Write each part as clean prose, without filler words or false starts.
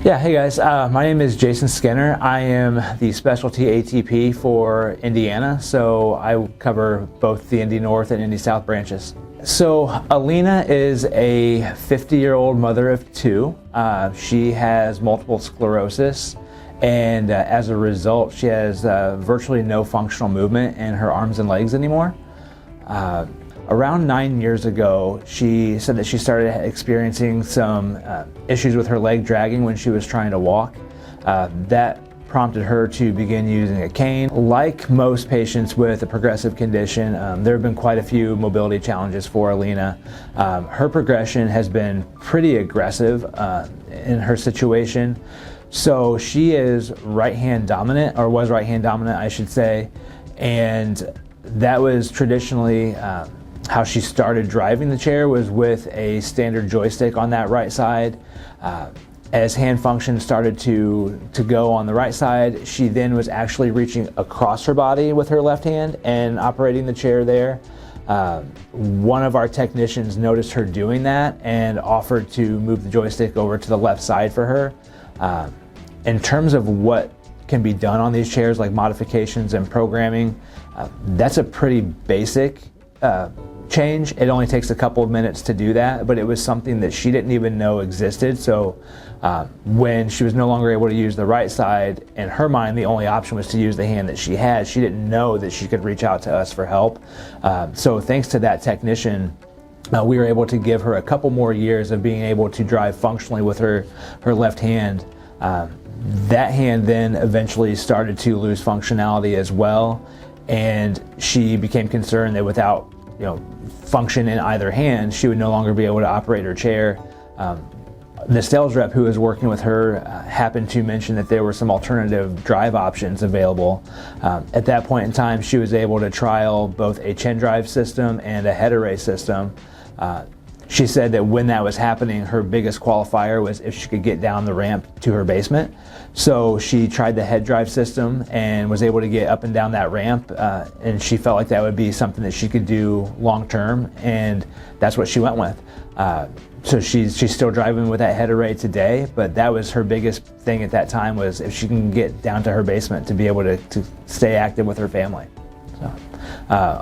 Yeah, hey guys, my name is Jason Skinner. I am the specialty ATP for Indiana, so I cover both the Indy North and Indy South branches. So Alina is a 50-year-old mother of two. She has multiple sclerosis, and as a result, she has virtually no functional movement in her arms and legs anymore. Around 9 years ago, she said that she started experiencing some issues with her leg dragging when she was trying to walk. That prompted her to begin using a cane. Like most patients with a progressive condition, there have been quite a few mobility challenges for Alina. Her progression has been pretty aggressive in her situation. So she is right-hand dominant, or was right-hand dominant, I should say, and that was traditionally how she started driving the chair, was with a standard joystick on that right side. As hand function started to go on the right side, she then was actually reaching across her body with her left hand and operating the chair there. One of our technicians noticed her doing that and offered to move the joystick over to the left side for her. In terms of what can be done on these chairs, like modifications and programming, that's a pretty basic change. It only takes a couple of minutes to do that, but it was something that she didn't even know existed. So when she was no longer able to use the right side, in her mind the only option was to use the hand that she had. She didn't know that she could reach out to us for help. So thanks to that technician, we were able to give her a couple more years of being able to drive functionally with her left hand. That hand then eventually started to lose functionality as well, and she became concerned that without function in either hand, she would no longer be able to operate her chair. The sales rep who was working with her happened to mention that there were some alternative drive options available. At that point in time, she was able to trial both a chin drive system and a head array system. She said that when that was happening, her biggest qualifier was if she could get down the ramp to her basement. So she tried the head drive system and was able to get up and down that ramp, and she felt like that would be something that she could do long term, and that's what she went with. So she's still driving with that head array today, but that was her biggest thing at that time, was if she can get down to her basement to be able to stay active with her family. So,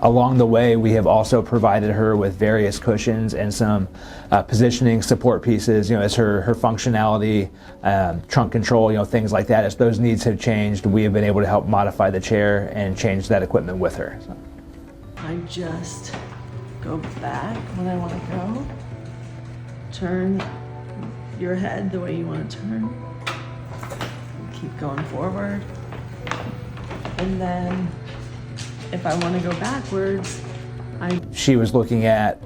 along the way, we have also provided her with various cushions and some positioning support pieces, as her functionality, trunk control, things like that. As those needs have changed, we have been able to help modify the chair and change that equipment with her. So. I just go back when I want to go. Turn your head the way you want to turn. Keep going forward. And then if I want to go backwards, She was looking at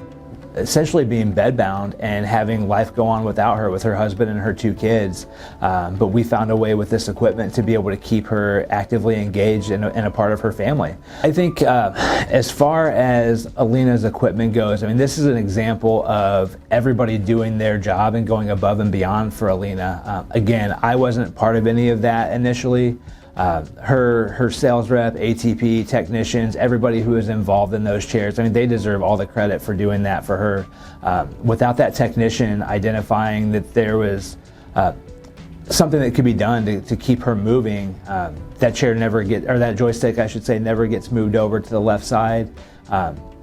essentially being bedbound and having life go on without her, with her husband and her two kids. But we found a way with this equipment to be able to keep her actively engaged and a part of her family. I think as far as Alina's equipment goes, this is an example of everybody doing their job and going above and beyond for Alina. Again, I wasn't part of any of that initially. Her sales rep, ATP technicians, everybody who is involved in those chairs, they deserve all the credit for doing that for her. Without that technician identifying that there was something that could be done to keep her moving, that chair that joystick, I should say, never gets moved over to the left side.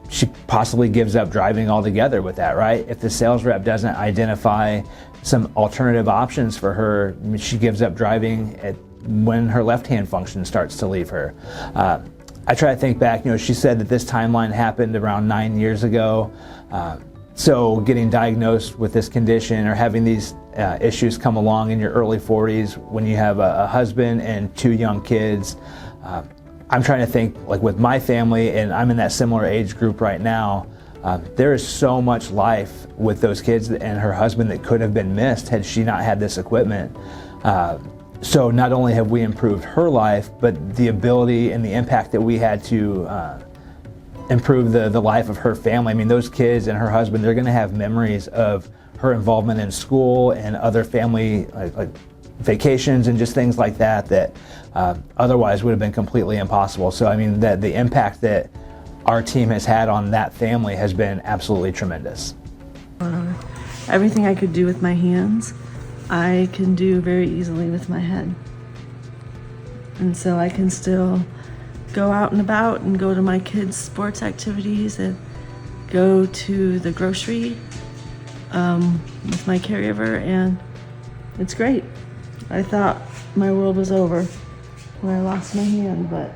She possibly gives up driving altogether with that, right? If the sales rep doesn't identify some alternative options for her, she gives up driving when her left hand function starts to leave her. I try to think back, she said that this timeline happened around 9 years ago. So getting diagnosed with this condition or having these issues come along in your early 40s when you have a husband and two young kids, I'm trying to think, like with my family, and I'm in that similar age group right now, there is so much life with those kids and her husband that could have been missed had she not had this equipment. So not only have we improved her life, but the ability and the impact that we had to improve the life of her family. Those kids and her husband, they're going to have memories of her involvement in school and other family like vacations and just things like that otherwise would have been completely impossible. So that the impact that our team has had on that family has been absolutely tremendous. Everything I could do with my hands, I can do very easily with my head. And so I can still go out and about and go to my kids' sports activities and go to the grocery with my caregiver, and it's great. I thought my world was over when I lost my hand, but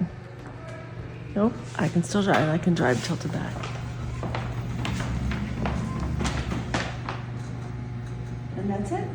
nope, I can still drive. I can drive tilted back. And that's it.